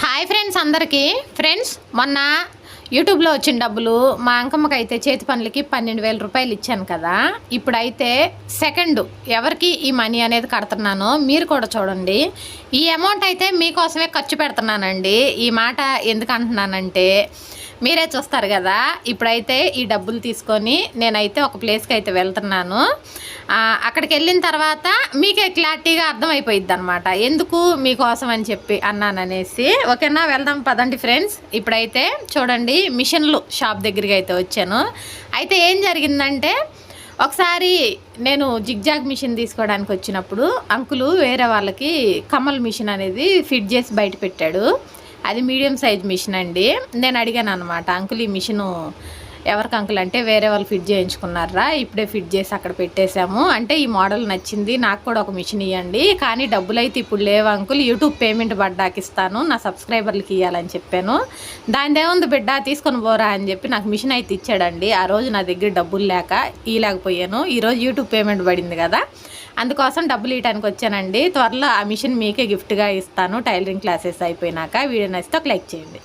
Hi friends అందరికీ. Friends మొన్న యూట్యూబ్లో వచ్చిన డబ్బులు మా అంకమ్మకి అయితే చేతి పనులకి 12,000 రూపాయలు ఇచ్చాను కదా. ఇప్పుడైతే సెకండ్ ఎవరికి ఈ మనీ అనేది కడుతున్నానో మీరు కూడా చూడండి. ఈ అమౌంట్ అయితే మీకోసమే ఖర్చు పెడుతున్నానండి. ఈ మాట ఎందుకు అంటున్నానంటే మీరే చూస్తారు కదా. ఇప్పుడైతే ఈ డబ్బులు తీసుకొని నేనైతే ఒక ప్లేస్కి అయితే వెళ్తున్నాను. అక్కడికి వెళ్ళిన తర్వాత మీకే క్లారిటీగా అర్థమైపోయిద్ది అనమాట ఎందుకు మీకోసం అని చెప్పి అన్నాననేసి. ఓకేనా, వెళ్దాం పదండి ఫ్రెండ్స్. ఇప్పుడైతే చూడండి మిషన్లు షాప్ దగ్గరికి అయితే వచ్చాను. అయితే ఏం జరిగిందంటే ఒకసారి నేను జిగ్జాగ్ మిషన్ తీసుకోవడానికి వచ్చినప్పుడు అంకులు వేరే వాళ్ళకి కమల్ మిషన్ అనేది ఫిట్ చేసి బయట పెట్టాడు. అది మీడియం సైజ్ మిషన్ అండి. నేను అడిగాను అనమాట, అంకుల్ ఈ మిషను ఎవరికి అంకుల్ అంటే వేరే వాళ్ళు ఫిట్ చేయించుకున్నారా, ఇప్పుడే ఫిట్ చేసి అక్కడ పెట్టేశాము అంటే ఈ మోడల్ నచ్చింది, నాకు కూడా ఒక మిషన్ ఇవ్వండి, కానీ డబ్బులు అయితే ఇప్పుడు లేవు అంకుల్, యూట్యూబ్ పేమెంట్ పడ్డాకి ఇస్తాను, నా సబ్స్క్రైబర్లకి ఇవ్వాలని చెప్పాను. దానిదేముంది బిడ్డ తీసుకొని పోరా అని చెప్పి నాకు మిషన్ అయితే ఇచ్చాడండి. ఆ రోజు నా దగ్గర డబ్బులు లేక ఇవ్వలేకపోయాను. ఈరోజు యూట్యూబ్ పేమెంట్ పడింది కదా, అందుకోసం డబ్బులు ఇవ్వడానికి వచ్చానండి. త్వరలో ఆ మిషన్ మీకే గిఫ్ట్గా ఇస్తాను టైలరింగ్ క్లాసెస్ అయిపోయినాక. వీడియో నచ్చితే ఒక లైక్ చేయండి.